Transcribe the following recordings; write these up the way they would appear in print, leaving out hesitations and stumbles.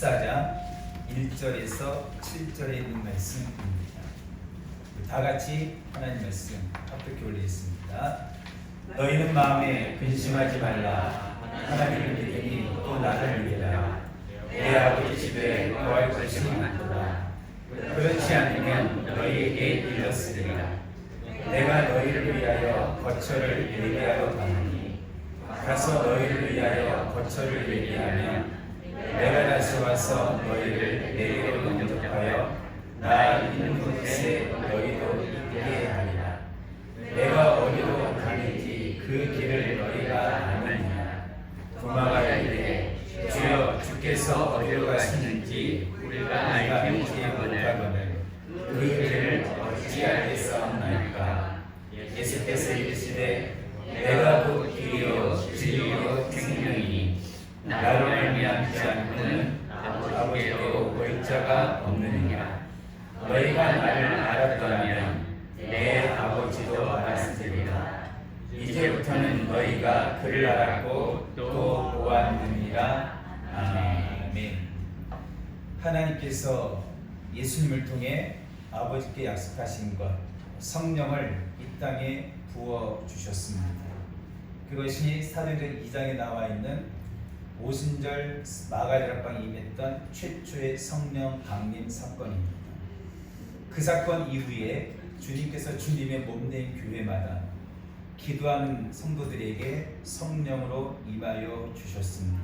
14장 1절에서 7절에 있는 말씀입니다. 다 같이 하나님 말씀 합독해 올리겠습니다. 너희는 마음에 근심하지 말라. 하나님을 믿으니 또 나를 믿으라. 내 아버지 집에 거할 것이 많도다. 그렇지 않으면 너희에게 일렀으리라. 내가 너희를 위하여 거처를 예비하러 가노니 가서 너희를 위하여 거처를 예비하면 내가 다시 와서 너희를 내게로 영접하여 나 있는 곳에 너희도 있게 하리라. 내가 어디로 가는지 그 길을 너희가 아느니라. 도마가 이르되 주여 주께서 어디로 가시는지 우리가 알지 못하거늘 그 길을 어찌하겠사옵나이까. 예수께서 이르시되 내가 곧 길이요 진리요 생명이니 나로 말미암지 않고는 아버지께로 올 자가 없느니라. 너희가 나를 알았더라면 내 아버지도 알았으리라. 이제부터는 너희가 그를 알았고 또 보았느니라. 아멘. 하나님께서 예수님을 통해 아버지께 약속하신 것, 성령을 이 땅에 부어주셨습니다. 그것이 사도행전 2장에 나와 있는 오순절 마가다락방에 임했던 최초의 성령 강림 사건입니다. 그 사건 이후에 주님께서 주님의 몸된 교회마다 기도하는 성도들에게 성령으로 임하여 주셨습니다.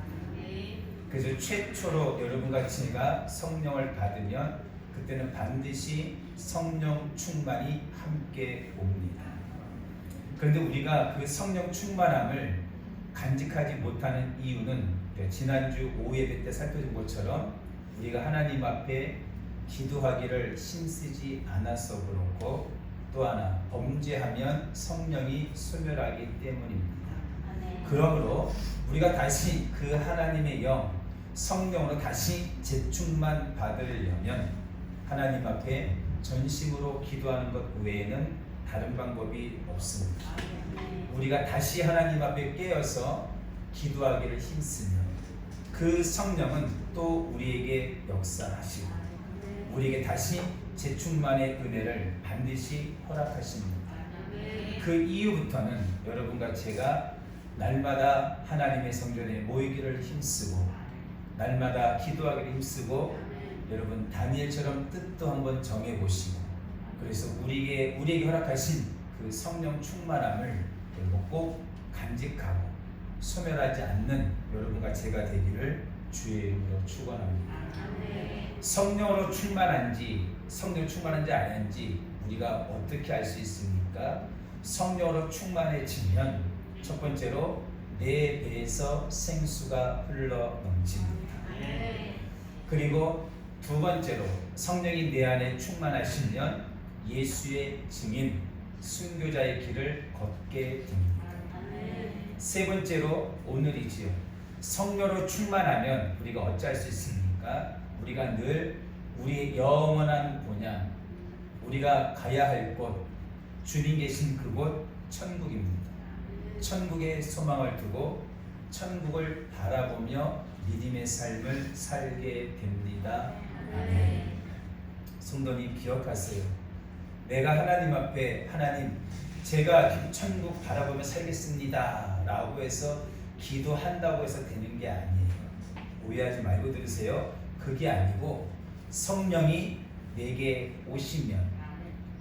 그래서 최초로 여러분과 제가 성령을 받으면 그때는 반드시 성령 충만이 함께 옵니다. 그런데 우리가 그 성령 충만함을 간직하지 못하는 이유는 지난주 오예배 때 살펴본 것처럼 우리가 하나님 앞에 기도하기를 힘쓰지 않아서 그렇고, 또 하나 범죄하면 성령이 소멸하기 때문입니다. 그러므로 우리가 다시 그 하나님의 영 성령으로 다시 재충만 받으려면 하나님 앞에 전심으로 기도하는 것 외에는 다른 방법이 없습니다. 우리가 다시 하나님 앞에 깨어서 기도하기를 힘쓰면 그 성령은 또 우리에게 역사하시고 우리에게 다시 재충만의 은혜를 반드시 허락하십니다. 그 이후부터는 여러분과 제가 날마다 하나님의 성전에 모이기를 힘쓰고 날마다 기도하기를 힘쓰고 여러분 다니엘처럼 뜻도 한번 정해보시고 그래서 우리에게 허락하신 그 성령 충만함을 꼭 간직하고 소멸하지 않는 여러분과 제가 되기를 주의 이름으로 축원합니다. 성령으로 충만한지 성령 충만한지 아닌지 우리가 어떻게 알 수 있습니까? 성령으로 충만해지면 첫 번째로 내 배에서 생수가 흘러 넘칩니다. 그리고 두 번째로 성령이 내 안에 충만하시면 예수의 증인 순교자의 길을 걷게 됩니다. 세 번째로 오늘이지요. 성령으로 충만하면 우리가 어찌할 수 있습니까? 우리가 늘 우리의 영원한 본향, 우리가 가야 할 곳, 주님 계신 그곳 천국입니다. 천국에 소망을 두고 천국을 바라보며 믿음의 삶을 살게 됩니다. 아멘. 성도님 기억하세요. 내가 하나님 앞에 하나님 제가 천국 바라보며 살겠습니다 라고 해서 기도한다고 해서 되는 게 아니에요. 오해하지 말고 들으세요. 그게 아니고 성령이 내게 오시면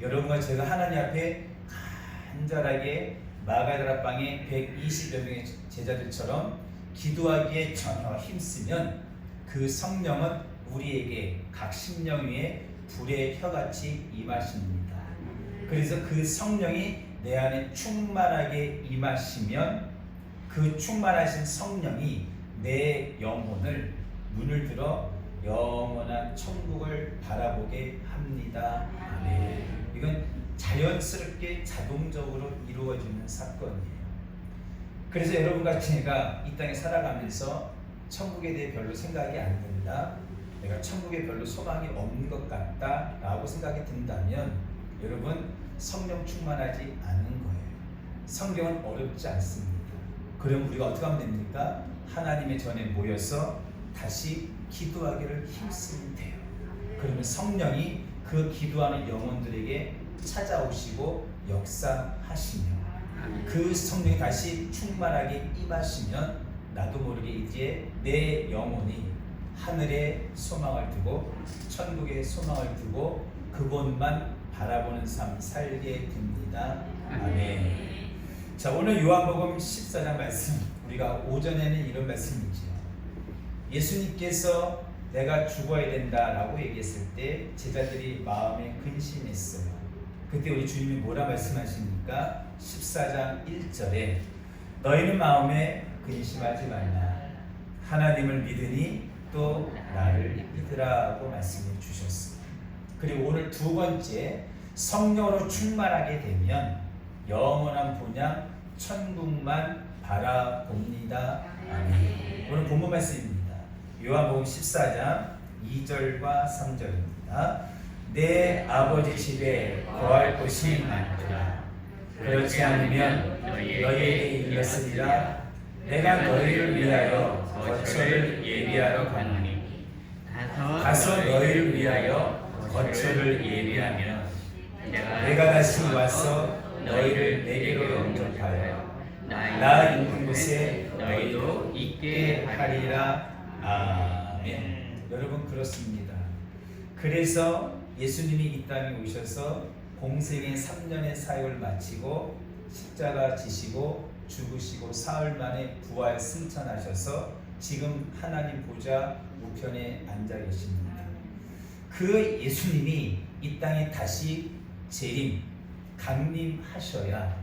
여러분과 제가 하나님 앞에 간절하게 마가다락방의 120여 명의 제자들처럼 기도하기에 전혀 힘쓰면 그 성령은 우리에게 각 심령 위에 불의 혀같이 임하십니다. 그래서 그 성령이 내 안에 충만하게 임하시면 그 충만하신 성령이 내 영혼을 문을 들어 영원한 천국을 바라보게 합니다. 아멘. 이건 자연스럽게 자동적으로 이루어지는 사건이에요. 그래서 여러분과 제가 이 땅에 살아가면서 천국에 대해 별로 생각이 안 든다, 내가 천국에 별로 소망이 없는 것 같다 라고 생각이 든다면 여러분 성령 충만하지 않은 거예요. 성경은 어렵지 않습니다. 그럼 우리가 어떻게 하면 됩니까? 하나님의 전에 모여서 다시 기도하기를 힘쓰면 돼요. 그러면 성령이 그 기도하는 영혼들에게 찾아오시고 역사하시며 그 성령이 다시 충만하게 임하시면 나도 모르게 이제 내 영혼이 하늘에 소망을 두고 천국에 소망을 두고 그곳만 바라보는 삶 살게 됩니다. 아멘. 자, 오늘 요한복음 14장 말씀, 우리가 오전에는 이런 말씀이지요. 예수님께서 내가 죽어야 된다라고 얘기했을 때 제자들이 마음에 근심했어요. 그때 우리 주님이 뭐라 말씀하십니까? 14장 1절에 너희는 마음에 근심하지 말라. 하나님을 믿으니 또 나를 믿으라고 말씀해 주셨습니다. 그리고 오늘 두 번째, 성령으로 충만하게 되면 영원한 본향 천국만 바라봅니다. 아멘. 오늘 본문 말씀입니다. 요한복음 14장 2절과 3절입니다. 내 아버지 집에 거할 곳이 많도다. 그렇지 않으면 너희에게 일렀으리라. 내가 너희를 위하여 거처를 예비하러 가노니 가서 너희를 위하여 거처를 예비하면 내가 다시 와서 너희를 내게로 영접하여 나 있는 곳에 너희도 있게 하리라. 아멘. 여러분, 그렇습니다. 그래서 예수님이 이 땅에 오셔서 공생의 3년의 사역을 마치고 십자가 지시고 죽으시고 사흘 만에 부활 승천하셔서 지금 하나님 보좌 우편에 앉아 계십니다. 그 예수님이 이 땅에 다시 재림, 강림하셔야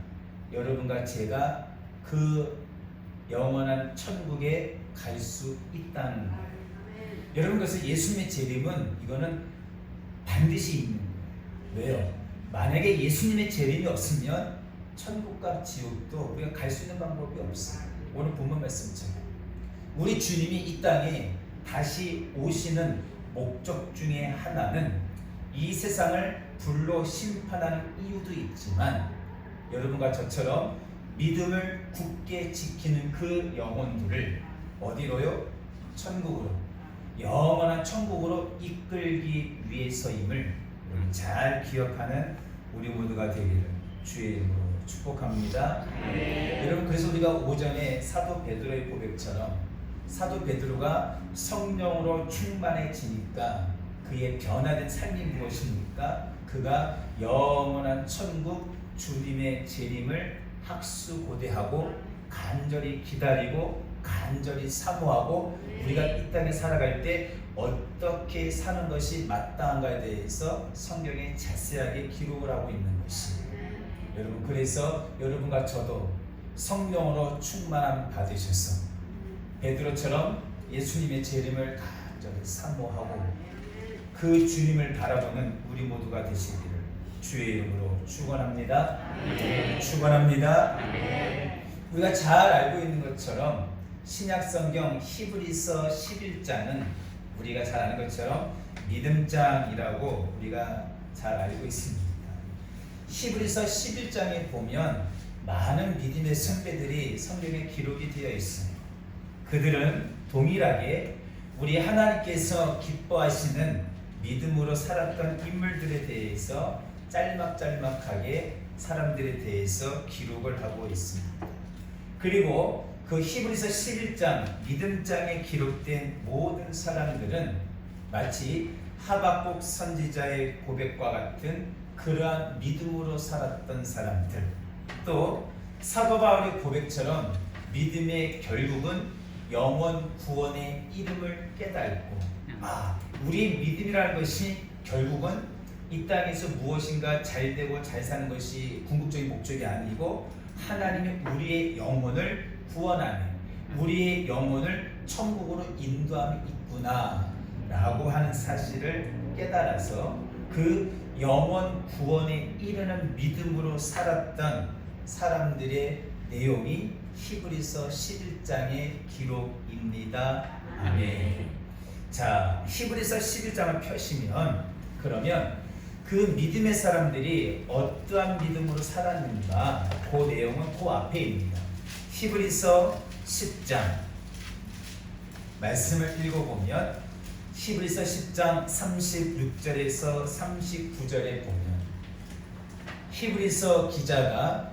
여러분과 제가 그 영원한 천국에 갈 수 있다는 거예요. 여러분, 그래서 예수님의 재림은 이거는 반드시 있는 거예요. 왜요? 만약에 예수님의 재림이 없으면 천국과 지옥도 우리가 갈 수 있는 방법이 없어요. 오늘 본문 말씀처럼 우리 주님이 이 땅에 다시 오시는 목적 중에 하나는 이 세상을 불로 심판하는 이유도 있지만 여러분과 저처럼 믿음을 굳게 지키는 그 영혼들을 어디로요? 천국으로, 영원한 천국으로 이끌기 위해서임을 잘 기억하는 우리 모두가 되기를 주의 이름으로 축복합니다. 여러분, 그래서 우리가 오전에 사도 베드로의 고백처럼 사도 베드로가 성령으로 충만해지니까 그의 변화된 삶이 무엇입니까? 그가 영원한 천국 주님의 재림을 학수고대하고 간절히 기다리고 간절히 사모하고 우리가 이 땅에 살아갈 때 어떻게 사는 것이 마땅한가에 대해서 성경에 자세하게 기록을 하고 있는 것이에요. 여러분, 그래서 여러분과 저도 성령으로 충만함 받으셔서 베드로처럼 예수님의 재림을 간절히 사모하고 그 주님을 바라보는 우리 모두가 되시기를 주의 이름으로 축원합니다. 축원합니다. 우리가 잘 알고 있는 것처럼 신약성경 히브리서 11장은 우리가 잘 아는 것처럼 믿음장이라고 우리가 잘 알고 있습니다. 히브리서 11장에 보면 많은 믿음의 선배들이 성경에 기록이 되어 있어요. 그들은 동일하게 우리 하나님께서 기뻐하시는 믿음으로 살았던 인물들에 대해서 짤막짤막하게 사람들에 대해서 기록을 하고 있습니다. 그리고 그 히브리서 11장 믿음장에 기록된 모든 사람들은 마치 하박국 선지자의 고백과 같은 그러한 믿음으로 살았던 사람들, 또 사도 바울의 고백처럼 믿음의 결국은 영원 구원의 이름을 깨닫고 우리의 믿음이라는 것이 결국은 이 땅에서 무엇인가 잘되고 잘 사는 것이 궁극적인 목적이 아니고 하나님이 우리의 영혼을 구원하는, 우리의 영혼을 천국으로 인도함이 있구나 라고 하는 사실을 깨달아서 그 영원 구원에 이르는 믿음으로 살았던 사람들의 내용이 히브리서 11장의 기록입니다. 아멘. 자, 히브리서 11장을 펴시면 그러면 그 믿음의 사람들이 어떠한 믿음으로 살았는가, 그 내용은 그 앞에 있습니다. 히브리서 10장 말씀을 읽어보면 히브리서 10장 36절에서 39절에 보면 히브리서 기자가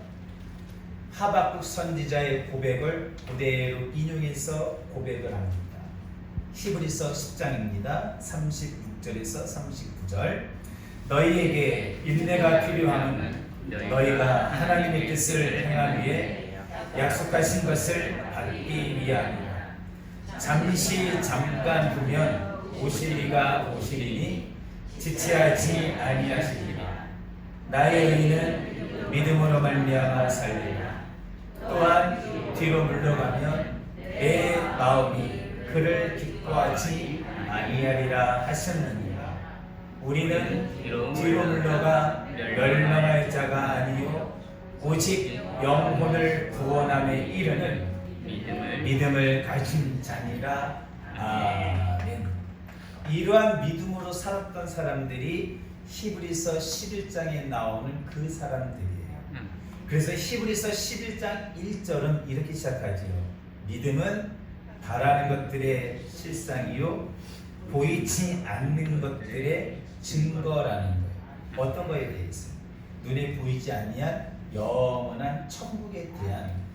하박국 선지자의 고백을 그대로 인용해서 고백을 합니다. 히브리서 10장입니다. 36절에서 39절. 너희에게 인내가 필요함은 너희가 하나님의 뜻을 행하기 위해 약속하신 것을 받기 위함이라. 잠깐 두면 오시리가 오시리니 지체하지 아니하시리라. 나의 의인은 믿음으로 말미암아 살리라. 또한 뒤로 물러가면 내 마음이 그를 기뻐하지 아니하리라 하셨느니라. 우리는 뒤로 물러가 멸망할 자가 아니요 오직 영혼을 구원함에 이르는 믿음을 가진 자니라. 아멘. 이러한 믿음으로 살았던 사람들이 히브리서 11장에 나오는 그 사람들이에요. 그래서 히브리서 11장 1절은 이렇게 시작하지요. 믿음은 바라는 것들의 실상이요 보이지 않는 것들의 증거라는 거예요. 어떤 거에 대해서? 눈에 보이지 아니한 영원한 천국에 대한.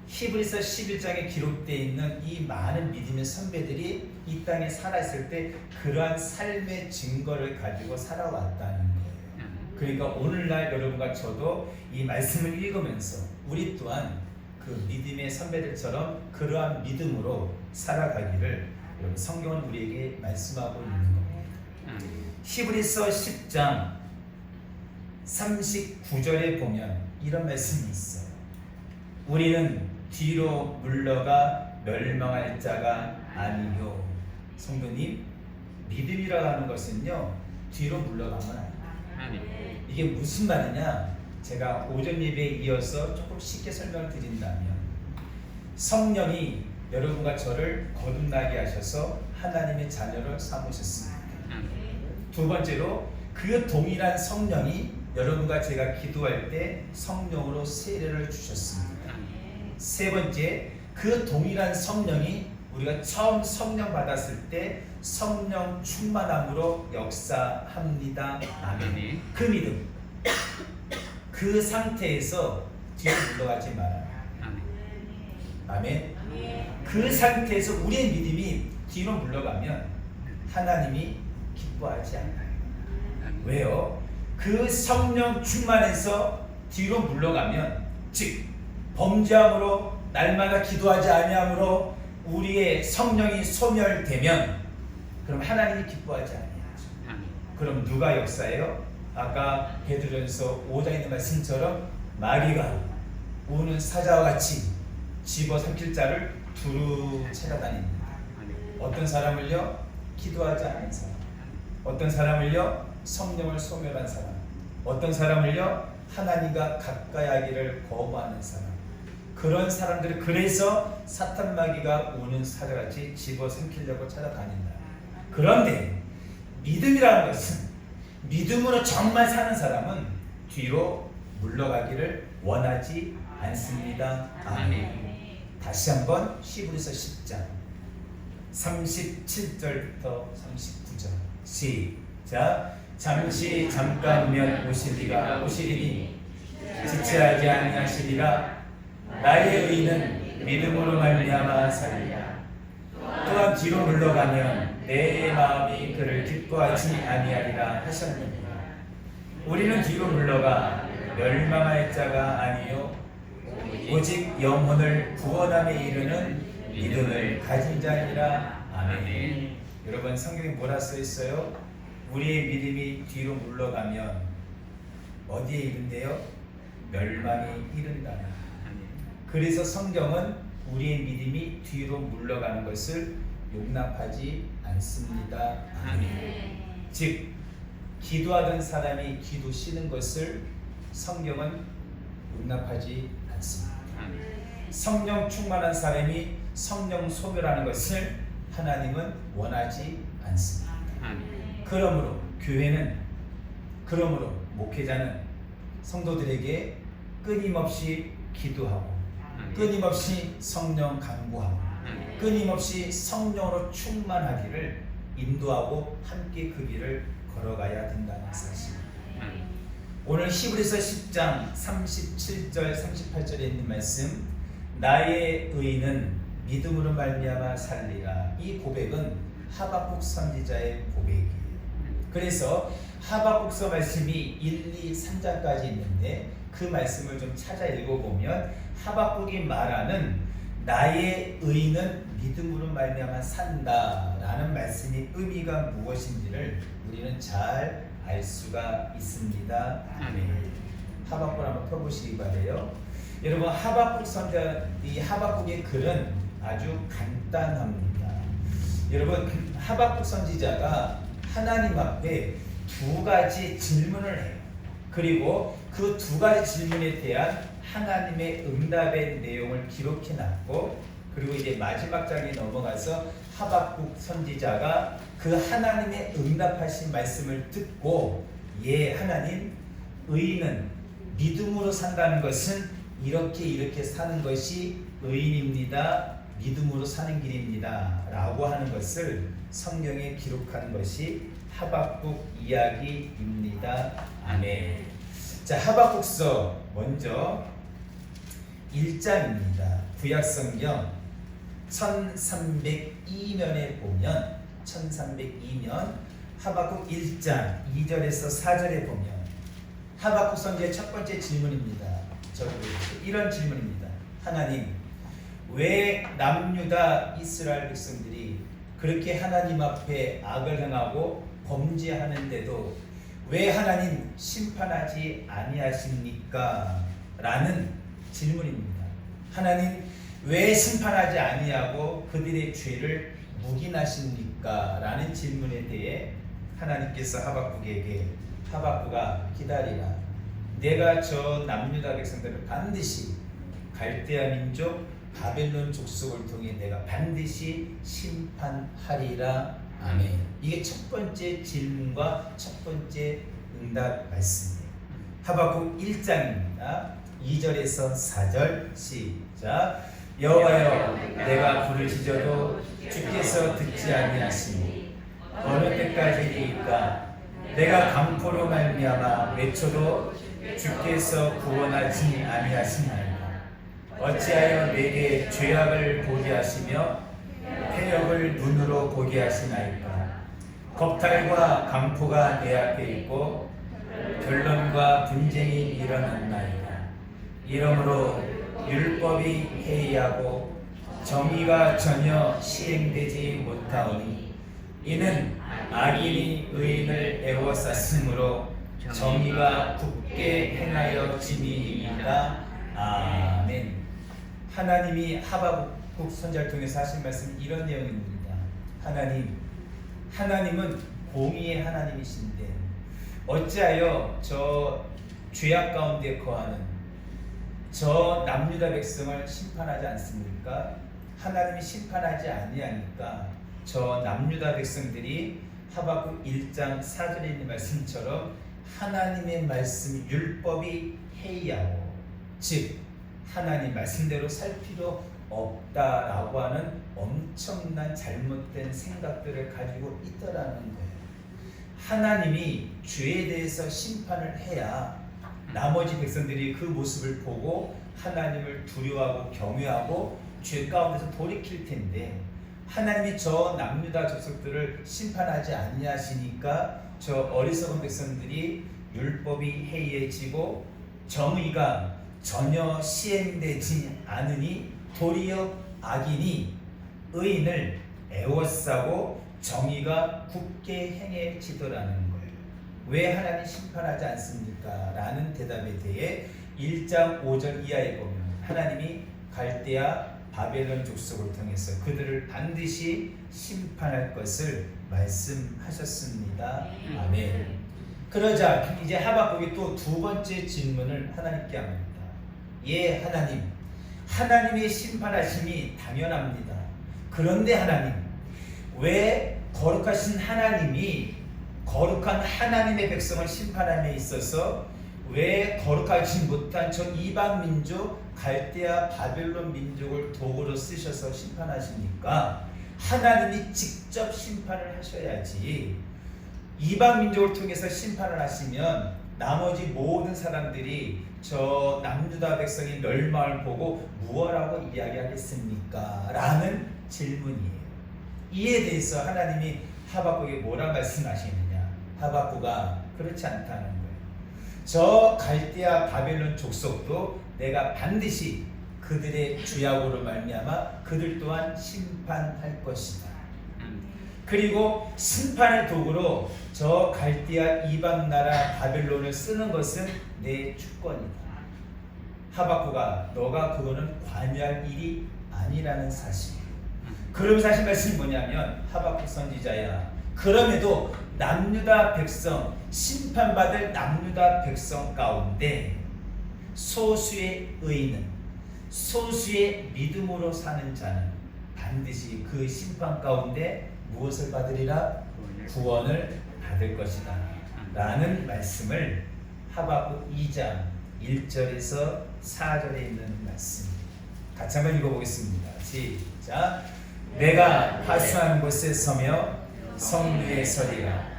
히브리서 11장에 기록되어 있는 이 많은 믿음의 선배들이 이 땅에 살아있을 때 그러한 삶의 증거를 가지고 살아왔다는 거예요. 그러니까 오늘날 여러분과 저도 이 말씀을 읽으면서 우리 또한 그 믿음의 선배들처럼 그러한 믿음으로 살아가기를 여러분 성경은 우리에게 말씀하고 있는 겁니다. 히브리서 10장 39절에 보면 이런 말씀이 있어요. 우리는 뒤로 물러가 멸망할 자가 아니요. 성도님, 믿음이라고 하는 것은요 뒤로 물러가면 아니에요. 이게 무슨 말이냐? 제가 오전 예배에 이어서 조금 쉽게 설명을 드린다면 성령이 여러분과 저를 거듭나게 하셔서 하나님의 자녀를 삼으셨습니다. 두 번째로 그 동일한 성령이 여러분과 제가 기도할 때 성령으로 세례를 주셨습니다. 세 번째, 그 동일한 성령이 우리가 처음 성령 받았을 때 성령 충만함으로 역사합니다. 아멘. 그 믿음, 그 상태에서 뒤로 물러가지 말아요. 아멘. 그 상태에서 우리의 믿음이 뒤로 물러가면 하나님이 기뻐하지 않아요. 왜요? 그 성령 충만해서 뒤로 물러가면, 즉 범죄함으로 날마다 기도하지 아니함으로 우리의 성령이 소멸되면 그럼 하나님이 기뻐하지 아니하죠. 그럼 누가 역사해요? 아까 베드로전서 5장에 있는 말씀처럼 마귀가 우는 사자와 같이 집어삼킬 자를 두루 찾아다닙니다. 어떤 사람을요? 기도하지 않은 사람. 어떤 사람을요? 성령을 소멸한 사람. 어떤 사람을요? 하나님과 가까이 하기를 거부하는 사람. 그런 사람들이 그래서 사탄 마귀가 우는 사자같이 집어삼키려고 찾아다닌다. 그런데 믿음이라는 것은 믿음으로 정말 사는 사람은 뒤로 물러가기를 원하지 않습니다. 아멘. 다시 한번 히브리서 10장 37절부터 39절 시작. 잠깐면 오시리가 오시리니 지체하지 아니하시리라. 나의 의인은 믿음으로 말미암아 살리라. 또한 뒤로 물러가면 내 마음이 그를 기뻐하지 아니하리라 하셨느니라. 우리는 뒤로 물러가 멸망할 자가 아니요 오직 영혼을 구원함에 이르는 믿음을 가진 자니라. 아멘. 여러분 성경에 뭐라 써 있어요? 우리의 믿음이 뒤로 물러가면 어디에 이른대요? 멸망에 이른다. 그래서 성경은 우리의 믿음이 뒤로 물러가는 것을 용납하지 않습니다. 아멘. 즉 기도하던 사람이 기도 쉬는 것을 성경은 용납하지 않습니다. 성령 충만한 사람이 성령 소멸하는 것을 하나님은 원하지 않습니다. 그러므로 교회는, 그러므로 목회자는 성도들에게 끊임없이 기도하고 끊임없이 성령 강구하고 끊임없이 성령으로 충만하기를 인도하고 함께 그 길을 걸어가야 된다는 사실. 오늘 히브리서 10장 37절 38절에 있는 말씀, 나의 의는 믿음으로 말미암아 살리라. 이 고백은 하박국 선지자의 고백이에요. 그래서 하박국서 말씀이 1, 2, 3장까지 있는데 그 말씀을 좀 찾아 읽어보면 하박국이 말하는 나의 의는 믿음으로 말미암아 산다라는 말씀이 의미가 무엇인지를 우리는 잘 알 수가 있습니다. 하박국 한번 펴보시기 바래요. 여러분, 하박국 선지자, 이 하박국의 글은 아주 간단합니다. 여러분, 하박국 선지자가 하나님 앞에 두 가지 질문을 해요. 그리고 그 두 가지 질문에 대한 하나님의 응답의 내용을 기록해 놨고, 그리고 이제 마지막 장에 넘어가서 하박국 선지자가 그 하나님의 응답하신 말씀을 듣고, 예, 하나님, 의인은 믿음으로 산다는 것은 이렇게 사는 것이 의인입니다. 믿음으로 사는 길입니다. 라고 하는 것을 성경에 기록한 것이 하박국 이야기입니다. 아멘. 자, 하박국서 먼저 1장입니다. 구약성경 1302면에 보면 1302면 하박국 1장 2절에서 4절에 보면 하박국 선지의 첫 번째 질문입니다. 이런 질문입니다. 하나님, 왜 남유다 이스라엘 백성들이 그렇게 하나님 앞에 악을 행하고 범죄하는데도 왜 하나님 심판하지 아니하십니까? 라는 질문입니다. 하나님, 왜 심판하지 아니하고 그들의 죄를 묵인하십니까? 라는 질문에 대해 하나님께서 하박국에게, 하박국아 기다리라, 내가 저 남유다 백성들을 반드시 갈대아 민족 바벨론 족속을 통해 내가 반드시 심판하리라. 아멘. 이게 첫 번째 질문과 첫 번째 응답 말씀이에요. 하박국 1장입니다. 2절에서 4절 시작. 여호와여, 내가 부르짖어도 주께서 듣지 아니하시니 어느 때까지이까? 내가 강포로 말미암아 외쳐도 주께서 구원하지 아니하시나이까? 어찌하여 내게 죄악을 보게 하시며 패역을 눈으로 보게 하시나이까? 겁탈과 강포가 내 앞에 있고 변론과 분쟁이 일어났나이다. 이러므로 율법이 해이하고 정의가 전혀 시행되지 못하오니 이는 악인이 의인을 애워쌌으므로 정의가 굳게 행하여 지니이다. 아멘. 하나님이 하박국 선지자를 통해서 하신 말씀 이런 내용입니다. 하나님은 공의의 하나님이신데 어찌하여 저 죄악 가운데 거하는 저 남유다 백성을 심판하지 않습니까? 하나님이 심판하지 아니하니까 저 남유다 백성들이 하박국 1장 4절에 있는 말씀처럼 하나님의 말씀 율법이 해이하고, 즉 하나님 말씀대로 살 필요 없다라고 하는 엄청난 잘못된 생각들을 가지고 있더라는 거예요. 하나님이 죄에 대해서 심판을 해야 나머지 백성들이 그 모습을 보고 하나님을 두려워하고 경외하고 죄 가운데서 돌이킬 텐데, 하나님이 저 남유다 족속들을 심판하지 아니하시니까 저 어리석은 백성들이 율법이 해이해지고 정의가 전혀 시행되지 않으니 도리어 악인이 의인을 애워싸고 정의가 굳게 행해지더라는 거예요. 왜 하나님 심판하지 않습니까? 라는 대답에 대해 1장 5절 이하에 보면 하나님이 갈대아 바벨론 족속을 통해서 그들을 반드시 심판할 것을 말씀하셨습니다. 아멘. 그러자 이제 하박국이 또 두 번째 질문을 하나님께 합니다. 예, 하나님의 심판하심이 당연합니다. 그런데 하나님, 왜 거룩하신 하나님이 거룩한 하나님의 백성을 심판함에 있어서 왜 거룩하지 못한 저 이방 민족 갈대아 바벨론 민족을 도구로 쓰셔서 심판하십니까? 하나님이 직접 심판을 하셔야지. 이방 민족을 통해서 심판을 하시면 나머지 모든 사람들이 저 남유다 백성의 멸망을 보고 무엇라고 이야기하겠습니까? 라는 질문이에요. 이에 대해서 하나님이 하박국에 뭐라 말씀하시느냐? 하박국아 그렇지 않다는 거예요. 저 갈대아 바벨론 족속도 내가 반드시 그들의 죄악으로 말미암아 그들 또한 심판할 것이다. 그리고 심판의 도구로 저 갈대아 이방 나라 바벨론을 쓰는 것은 내 주권이다. 하박국아 너가 그거는 관여할 일이 아니라는 사실이에요. 그러면서 하신 말씀이 뭐냐면 하박국 선지자야 그럼에도 남유다 백성 심판받을 남유다 백성 가운데 소수의 의인은 소수의 믿음으로 사는 자는 반드시 그 심판 가운데 무엇을 받으리라? 구원을 받을 것이다 라는 말씀을 하박국 2장 1절에서 4절에 있는 말씀입니다. 같이 한번 읽어보겠습니다. 시작. 내가 화수한 곳에 서며 성루에 서리라.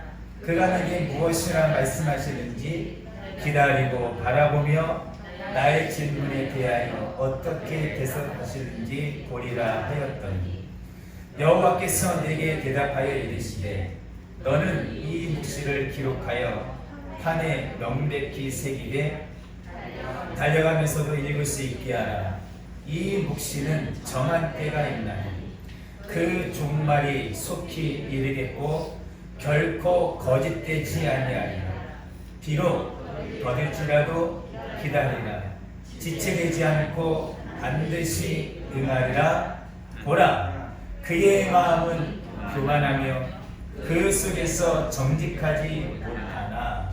그가 내게 무엇이라 말씀하시는지 기다리고 바라보며 나의 질문에 대하여 어떻게 대답하시는지 보리라 하였더니 여호와께서 내게 대답하여 이르시되 너는 이 묵시를 기록하여 판에 명백히 새기되 달려가면서도 읽을 수 있게 하라. 이 묵시는 정한 때가 있나니 그 종말이 속히 이르겠고 결코 거짓되지 아니하리라. 비록 더딜지라도 기다리라. 지체되지 않고 반드시 응하리라. 보라 그의 마음은 교만하며 그 속에서 정직하지 못하나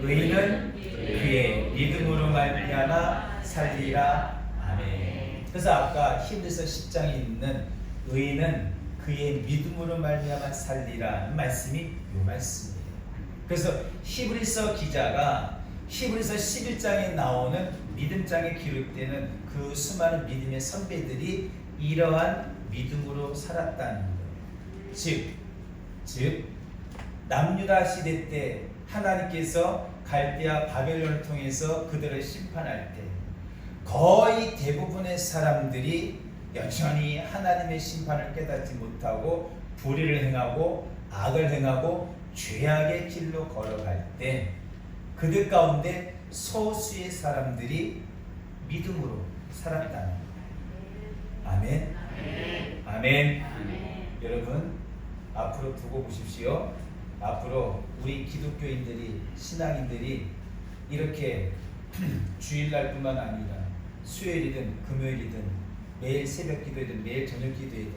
의인은 그의 믿음으로 말미암아 살리라. 아멘. 그래서 아까 히브리서 10장에 있는 의인은 그의 믿음으로 말미암아 살리라는 말씀이 이 말씀이에요. 그래서 히브리서 기자가 히브리서 11장에 나오는 믿음장에 기록되는 그 수많은 믿음의 선배들이 이러한 믿음으로 살았다는 거예요. 즉 남유다 시대 때 하나님께서 갈대아 바벨론을 통해서 그들을 심판할 때 거의 대부분의 사람들이 여전히 하나님의 심판을 깨닫지 못하고 불의를 행하고 악을 행하고 죄악의 길로 걸어갈 때 그들 가운데 소수의 사람들이 믿음으로 살았다는 거예요. 아멘. 아멘. 여러분 앞으로 두고 보십시오. 앞으로 우리 기독교인들이 신앙인들이 이렇게 주일날뿐만 아니라 수요일이든 금요일이든 매일 새벽 기도이든 매일 저녁 기도이든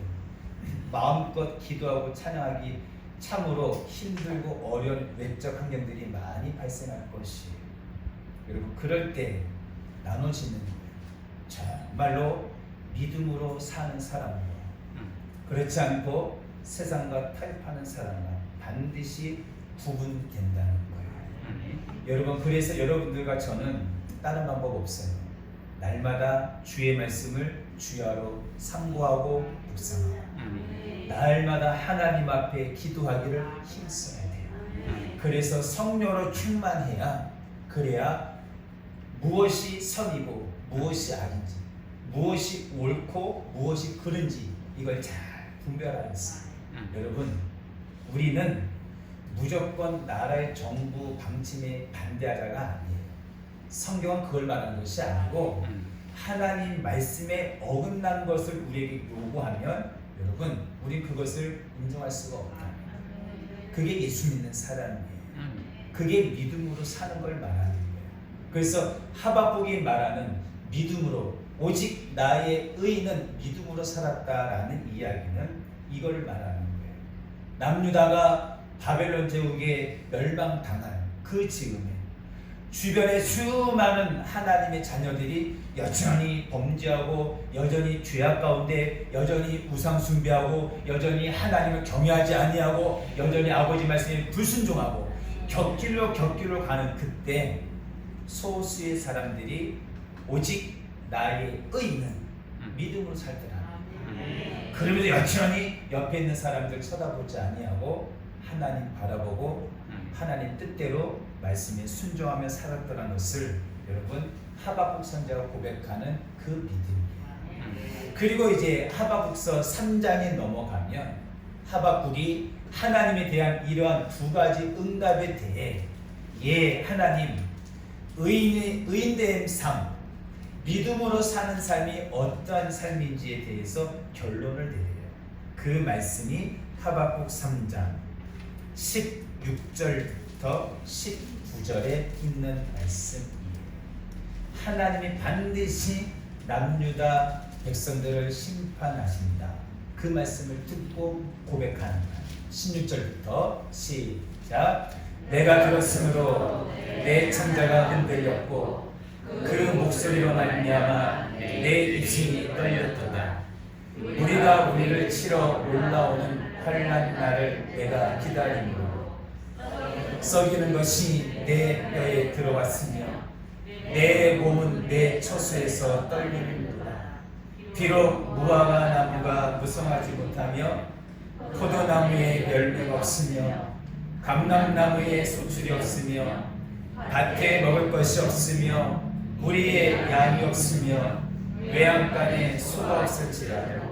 마음껏 기도하고 찬양하기 참으로 힘들고 어려운 외적 환경들이 많이 발생할 것이에요. 여러분 그럴 때 나눠지는 거예요. 정말로 믿음으로 사는 사람과 그렇지 않고 세상과 타협하는 사람과 반드시 구분된다는 거예요. 여러분 그래서 여러분들과 저는 다른 방법 없어요. 날마다 주의 말씀을 주야로 상고하고 묵상하고 날마다 하나님 앞에 기도하기를 힘써야 돼요. 그래서 성령으로 충만해야 그래야 무엇이 선이고 무엇이 악인지 무엇이 옳고 무엇이 그른지 이걸 잘 분별하겠습니다. 여러분 우리는 무조건 나라의 정부 방침에 반대하자가 아니에요. 성경은 그걸 말하는 것이 아니고 하나님 말씀에 어긋난 것을 우리에게 요구하면 여러분 우리 그것을 인정할 수가 없다. 그게 예수 믿는 사람이에요. 그게 믿음으로 사는 걸 말하는 거예요. 그래서 하박국이 말하는 믿음으로 오직 나의 의인은 믿음으로 살았다라는 이야기는 이걸 말하는 거예요. 남유다가 바벨론 제국에 멸망당한 그 즈음에 주변에 수많은 하나님의 자녀들이 여전히 범죄하고 여전히 죄악 가운데 여전히 우상 숭배하고 여전히 하나님을 경외하지 아니하고 여전히 아버지 말씀에 불순종하고 곁길로 가는 그때 소수의 사람들이 오직 나의 의인은 믿음으로 살더라. 그러면서 여전히 옆에 있는 사람들 쳐다보지 아니하고 하나님 바라보고 하나님 뜻대로 말씀에 순종하며 살았더라는 것을 여러분 하박국 선지자가 고백하는 그 믿음이에요. 그리고 이제 하박국서 3장에 넘어가면 하박국이 하나님에 대한 이러한 두 가지 응답에 대해 하나님 의인된 삶, 믿음으로 사는 삶이 어떠한 삶인지에 대해서 결론을 내려요. 그 말씀이 하박국 3장 16절부터 19절에 있는 말씀이에요. 하나님이 반드시 남유다 백성들을 심판하신다. 그 말씀을 듣고 고백하는 거예요. 16절부터 시작. 내가 들었으므로 내 창자가 흔들렸고 그 목소리로 말미암아 내 입술이 떨렸도다. 우리가 우리를 치러 올라오는 환난 날을 내가 기다림으로 썩이는 것이 내 뼈에 들어왔으며 내 몸은 내 처수에서 떨리는도다. 비록 무화과 나무가 무성하지 못하며 포도나무에 열매가 없으며 감람나무에 소출이 없으며 밭에 먹을 것이 없으며 우리의 양이 없으며 외양간에 소가 없을지라도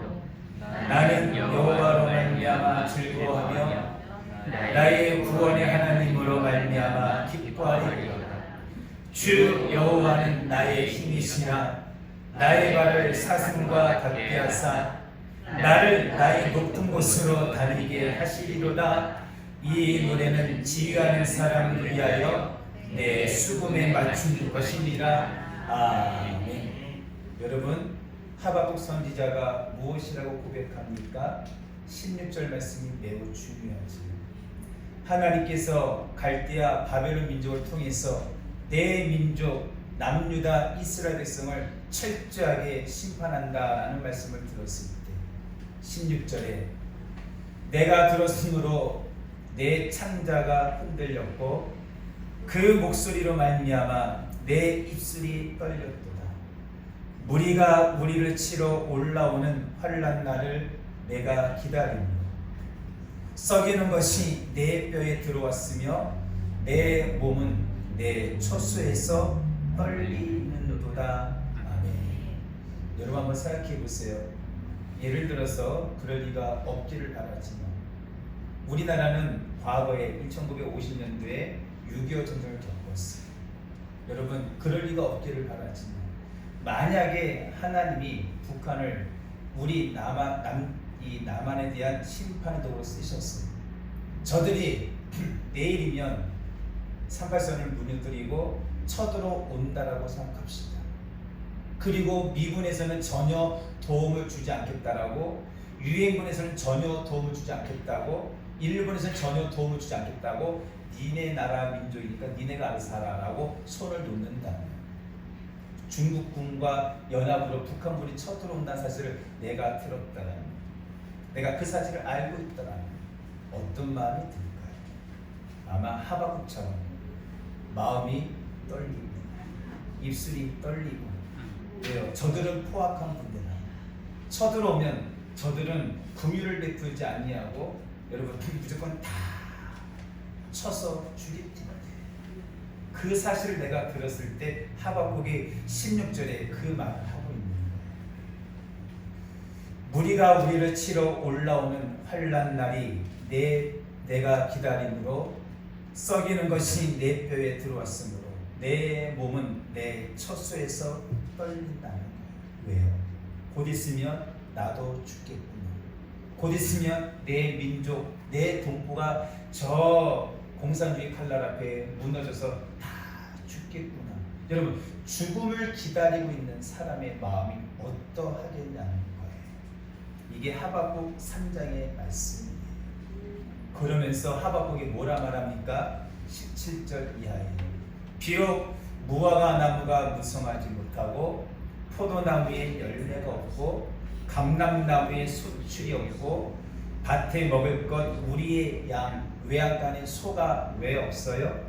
나는 여호와로 말미암아 즐거워하며 나의 구원의 하나님으로 말미암아 기뻐하리로다. 주 여호와는 나의 힘이시라. 나의 발을 사슴과 같게 하사 나를 나의 높은 곳으로 다니게 하시리로다. 이 노래는 지휘하는 사람을 위하여 내 수금에 맞춘 것이니라. 아멘. 여러분 하박국 선지자가 무엇이라고 고백합니까? 16절 말씀이 매우 중요하지. 하나님께서 갈대아 바벨론 민족을 통해서 내 민족 남유다 이스라엘 백성을 철저하게 심판한다라는 말씀을 들었을 때 16절에 내가 들었으므로 내 창자가 흔들렸고 그 목소리로 말미암아 내 입술이 떨렸도다. 무리가 우리를 치러 올라오는 환난 날을 내가 기다리며 썩이는 것이 내 뼈에 들어왔으며 내 몸은 내 처수에서 떨리는도다. 아멘. 여러분 한번 생각해 보세요. 예를 들어서 그럴 리가 없기를 바라지만 우리나라는 과거에 1950년도에 6.25 전쟁을 겪었어요. 여러분 그럴 리가 없기를 바라지만 만약에 하나님이 북한을 우리 남한에 대한 심판의 도구로 쓰셨어요. 저들이 내일이면 38선을 무너뜨리고 쳐들어온다라고 생각합시다. 그리고 미군에서는 전혀 도움을 주지 않겠다라고, 유엔군에서는 전혀 도움을 주지 않겠다고, 일본에서는 전혀 도움을 주지 않겠다고, 니네 나라 민족이니까 니네가 알아서 하라라고 손을 놓는다면 중국군과 연합으로 북한군이 쳐들어온다는 사실을 내가 들었다면, 내가 그 사실을 알고 있더라면 어떤 마음이 들까요? 아마 하박국처럼 마음이 떨리고 입술이 떨리고. 왜요? 저들은 포악한 군대라. 쳐들어오면 저들은 긍휼을 베풀지 아니하고 여러분 무조건 다 쳐서 죽이지. 그 사실을 내가 들었을 때 하박국이 16절에 그 말을 하고 있는 거예요. 무리가 우리를 치러 올라오는 환난 날이 내가 기다림으로 썩이는 것이 내 뼈에 들어왔으므로 내 몸은 내 처수에서 떨린다는 거예요. 왜요? 곧 있으면 나도 죽겠구나. 곧 있으면 내 민족, 내 동포가 저 공산주의 칼날 앞에 무너져서 다 죽겠구나. 여러분, 죽음을 기다리고 있는 사람의 마음이 어떠하겠냐는 거예요. 이게 하박국 3장의 말씀이에요. 그러면서 하박국이 뭐라 말합니까? 17절 이하에 비록 무화과 나무가 무성하지 못하고 포도나무에 열매가 없고 감람나무에 소출이 없고 밭에 먹을 것 우리의 양 외양간에 소가 왜 없어요?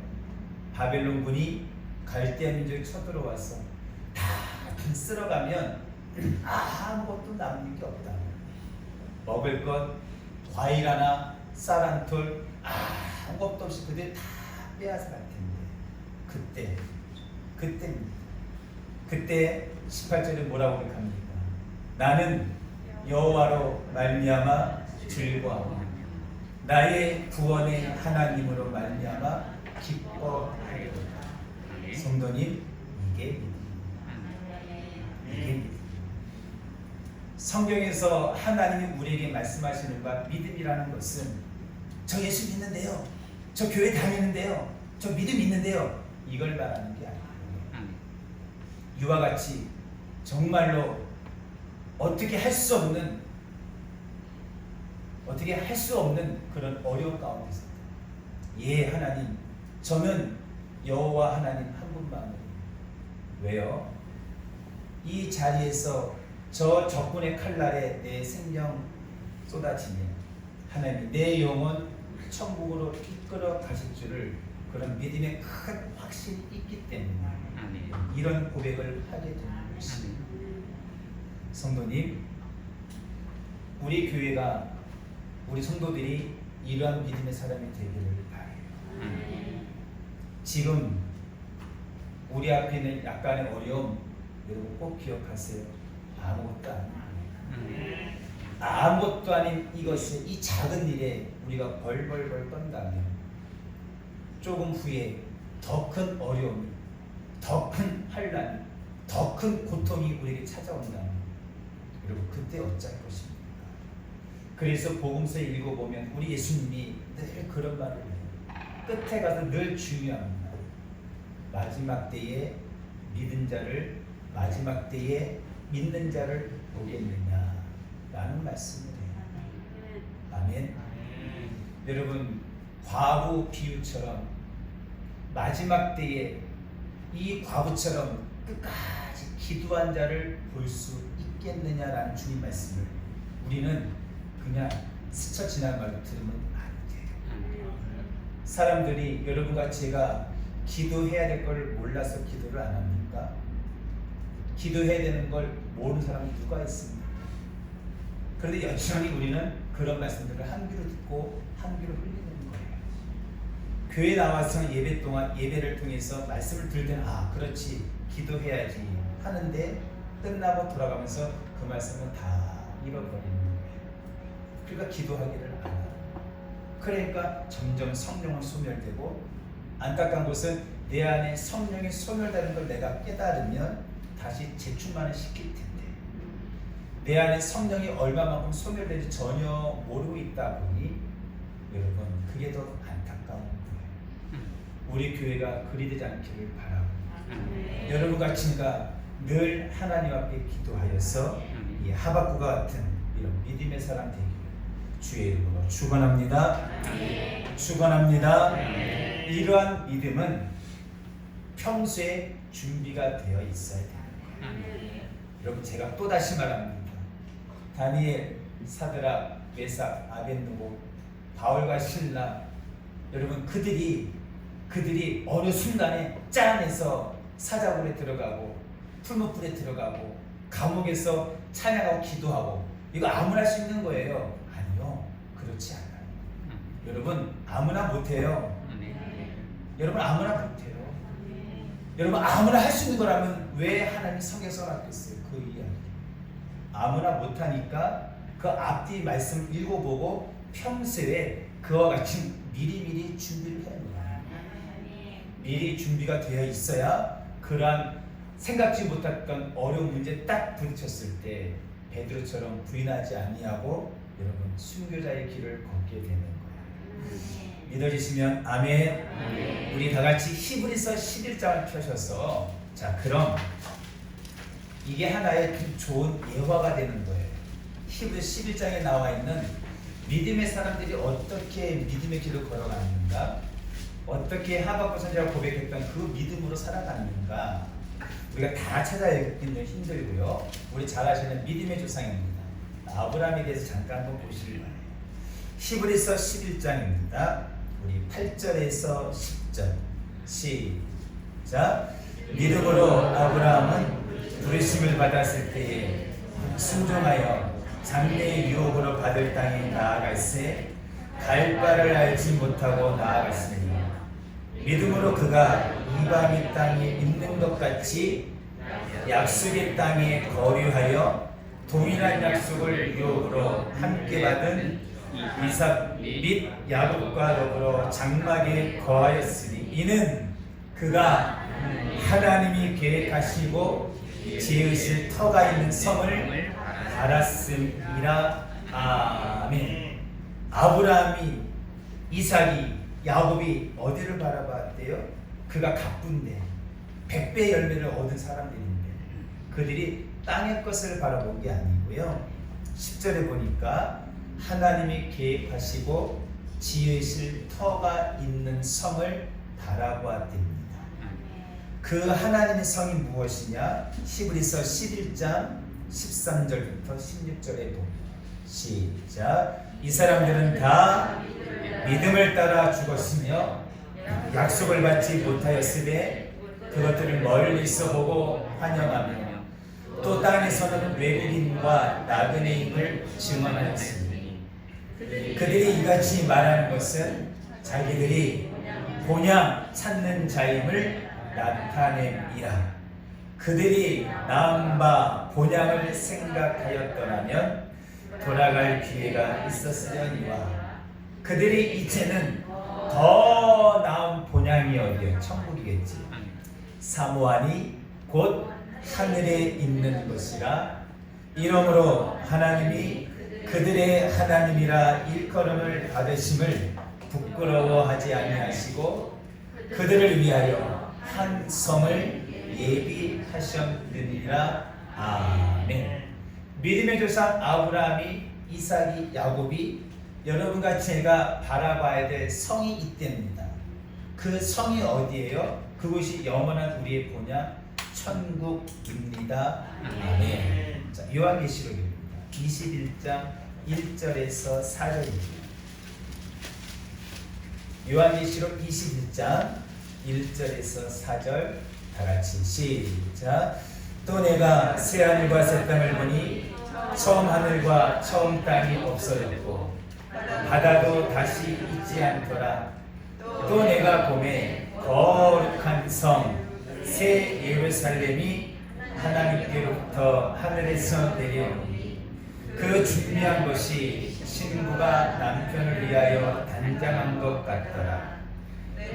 바벨론군이 갈대아 민족이 쳐들어와서 다 쓸어가면 아무것도 남는 게 없다. 먹을 것, 과일 하나, 쌀 한 톨, 아무것도 없이 그들 다 빼앗아 갈 텐데 그때 18절에 뭐라고 고백합니까? 나는 여호와로 말미암아 즐거워 나의 구원의 하나님으로 말미암아 기뻐하리로다. 성도님, 이게 믿음. 성경에서 하나님이 우리에게 말씀하시는 바 믿음이라는 것은 저 예수 믿는데요, 저 교회 다니는데요, 저 믿음 있는데요, 이걸 말하는 게 아니에요. 이와 같이 정말로 어떻게 할 수 없는 그런 어려움 가운데서 예 하나님, 저는 여호와 하나님 한 분만으로. 왜요? 이 자리에서 저 적군의 칼날에 내 생명 쏟아지면 하나님 내 영혼 천국으로 이끌어 가실 줄을 그런 믿음의 큰 확신이 있기 때문에 이런 고백을 하게 되는 것입니다. 성도님, 우리 교회가, 우리 성도들이 이러한 믿음의 사람이 되기를 바라요. 지금 우리 앞에 있는 약간의 어려움 여러분 꼭 기억하세요. 아무것도 아니에요. 아무것도 아닌 이것에, 이 작은 일에 우리가 벌벌벌 떤다면 조금 후에 더 큰 어려움이, 더 큰 환난이, 더 큰 고통이 우리에게 찾아온다면 여러분 그때 어쩔 것입니까? 그래서 복음서 읽어보면 우리 예수님이 늘 그런 말을 해요. 끝에 가서 늘 중요합니다. 마지막 때에 믿은 자를, 마지막 때에 믿는 자를 보겠느냐 라는 말씀을 해요. 아멘. 여러분, 과부 비유처럼 마지막 때에 이 과부처럼 끝까지 기도한 자를 볼 수 있겠느냐라는 주님 말씀을 우리는 그냥 스쳐 지나간 말로 들으면 안 돼요. 사람들이 여러분과 제가 기도해야 될 걸 몰라서 기도를 안 합니까? 기도해야 되는 걸 모르는 사람이 누가 있습니까? 그런데 여전히 우리는 그런 말씀들을 한 귀로 듣고 한 귀로 흘리는 거예요. 교회 나와서 예배 동안, 예배를 통해서 말씀을 들을 때는 그렇지, 기도해야지 하는데 끝나고 돌아가면서 그 말씀은 다 잃어버리는 거예요. 그러니까 기도하기를 안 해요. 그러니까 점점 성령은 소멸되고, 안타까운 것은 내 안에 성령이 소멸되는 걸 내가 깨달으면 다시 재충만을 시킬 텐데, 내 안에 성령이 얼마만큼 소멸되는지 전혀 모르고 있다 보니 여러분 그게 더 안타까운 거예요. 우리 교회가 그리 되지 않기를 바라고, 여러분 같이가 늘 하나님 앞에 기도하여서 이 하박국과 같은 이런 믿음의 사람 되기를 주의 이름으로 축원합니다. 축원합니다. 이러한 믿음은 평소에 준비가 되어 있어야 되는 거예요. 여러분, 제가 또 다시 말합니다. 다니엘, 사드락, 메삭, 아벳느고, 바울과 실라, 여러분 그들이 어느 순간에 짠해서 사자굴에 들어가고 풀무불에 들어가고 감옥에서 찬양하고 기도하고, 이거 아무나 할 수 있는 거예요? 아니요, 그렇지 않아요. 여러분 아무나 못해요. 여러분 아무나 못해요. 여러분 아무나 할 수 있는 거라면 왜 하나님이 성경에 써놨겠어요? 그 이야기 아무나 못하니까 그 앞뒤 말씀 읽어보고 평소에 그와 같이 미리미리 준비를 해야 합니다. 미리 준비가 되어 있어야 그러한 생각지 못했던 어려운 문제 딱 부딪혔을 때 베드로처럼 부인하지 아니하고 여러분 순교자의 길을 걷게 되는 거예요. 믿어지시면 아멘. 우리 다 같이 히브리서 11장을 펴셔서, 자 그럼 이게 하나의 좋은 예화가 되는 거예요. 히브리 11장에 나와 있는 믿음의 사람들이 어떻게 믿음의 길을 걸어가는가, 어떻게 하박국 선지자가 고백했던 그 믿음으로 살아가는가, 우리가 다 찾아 읽기는 힘들고요. 우리 잘 아시는 믿음의 조상입니다. 아브라함에 대해서 잠깐 한번 보시길 바래요. 히브리서 11장입니다. 우리 8절에서 10절 시작. 믿음으로 아브라함은 부르심을 받았을 때에 순종하여 장래의 유혹으로 받을 땅에 나아갈새 갈 바를 알지 못하고 나아갔으니 믿음으로 그가 이방의 땅에 있는 것 같이 약속의 땅에 거류하여 동일한 약속을 유혹으로 함께 받은 이삭 및 야곱과 더불어 장막에 거하였으니 이는 그가 하나님이 계획하시고 지으실 터가 있는 성을 알았음이라. 아멘. 아브라함이, 이삭이, 야곱이 어디를 바라봤대요? 그가 가뿐데 100배 열매를 얻은 사람들인데 그들이 땅의 것을 바라본 게 아니고요. 10절에 보니까 하나님이 계획하시고 지으실 터가 있는 성을 바라보았답니다. 그 하나님의 성이 무엇이냐? 히브리서 11장 13절부터 16절에 보면 시작. 이 사람들은 다 믿음을 따라 죽었으며 약속을 받지 못하였으되 그것들을 멀리서 보고 환영하며 또 땅에서는 외국인과 나그네임을 증언하였으니 그들이 이같이 말하는 것은 자기들이 본향 찾는 자임을 나타냄이라. 그들이 나은 바 본향을 생각하였더라면 돌아갈 기회가 있었으려니와 그들이 이제는 더 나은 본향이 어디요? 천국이겠지. 사모하니 곧 하늘에 있는 것이라. 이러므로 하나님이 그들의 하나님이라 일컬음을 받으심을 부끄러워하지 아니하시고 그들을 위하여 한 성을 예비하셨느니라. 아멘. 믿음의 조상 아브라함이, 이삭이, 야곱이 여러분과 제가 바라봐야 될 성이 있답니다. 그 성이 어디예요? 그곳이 영원한 우리의 본향 천국입니다. 아멘. 자, 요한계시록입니다. 21장 1절에서 4절입니다. 요한계시록 21장 1절에서 4절 다같이 시작. 또 내가 새 하늘과 새 땅을 보니 처음 하늘과 처음 땅이 없어졌고 바다도 다시 있지 않더라. 또 내가 보매 거룩한 성 새 예루살렘이 하나님께로부터 하늘에서 내려오니 그 준비한 것이 신부가 남편을 위하여 단장한 것 같더라.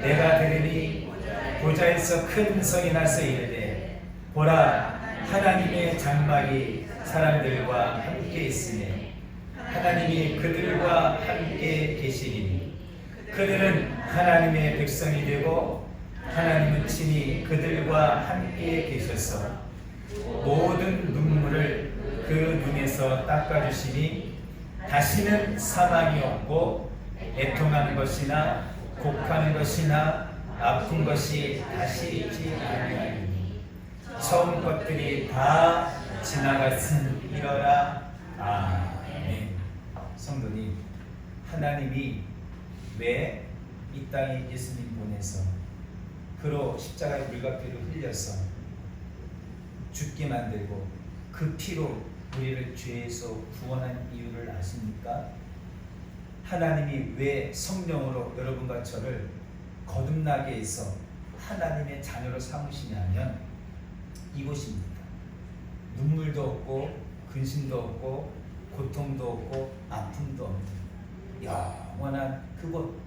내가 들으니 보좌에서 큰 성이 나서 이르되 보라, 하나님의 장막이 사람들과 함께 있으니 하나님이 그들과 함께 계시리니 그들은 하나님의 백성이 되고 하나님은 친히 그들과 함께 계셔서 모든 눈물을 그 눈에서 닦아주시니 다시는 사망이 없고 애통하는 것이나 곡하는 것이나 아픈 것이 다시 있지 아니하리니 처음 것들이 다 지나갔으니라. 아멘. 성도님, 하나님이 왜 이 땅에 예수님 보내서 그로 십자가의 물각비를 흘려서 죽게 만들고 그 피로 우리를 죄에서 구원한 이유를 아십니까? 하나님이 왜 성령으로 여러분과 저를 거듭나게 해서 하나님의 자녀로 삼으시냐면 이곳입니다. 눈물도 없고 근심도 없고 고통도 없고 아픔도 없는 영원한 그곳,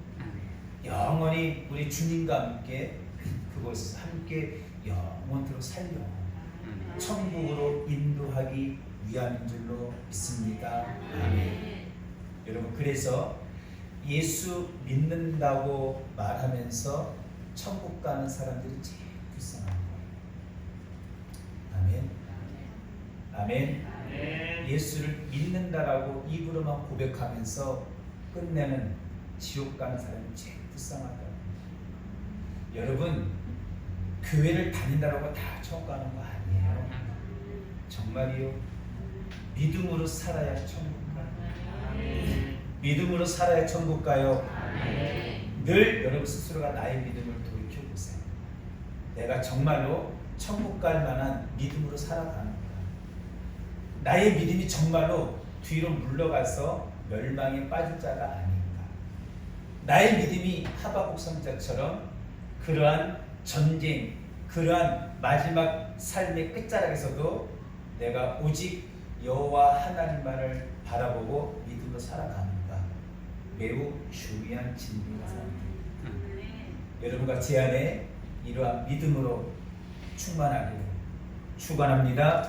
영원히 우리 주님과 함께 그곳에서 함께 영원토록 살려 천국으로 인도하기 위함인 줄로 믿습니다. 아멘. 여러분, 그래서 예수 믿는다고 말하면서 천국 가는 사람들이 제일 불쌍한 거예요. 아멘. 아멘. 예수를 믿는다라고 입으로만 고백하면서 끝내는 지옥 가는 사람이 제일 불쌍하다. 여러분, 교회를 다닌다라고 다 천국 가는 거 아니에요. 정말이요. 믿음으로 살아야 천국 가요. 믿음으로 살아야 천국 가요. 늘 여러분 스스로가 나의 믿음을 돌이켜보세요. 내가 정말로 천국 갈 만한 믿음으로 살아가는 거야. 나의 믿음이 정말로 뒤로 물러가서 멸망에 빠질 자가 아닌가. 나의 믿음이 하박국 선지자처럼 그러한 전쟁, 그러한 마지막 삶의 끝자락에서도 내가 오직 여호와 하나님만을 바라보고 믿음으로 살아가는가. 매우 중요한 진리가 사람입니다. 여러분과 제 안에 이러한 믿음으로 충만하기를 축원합니다.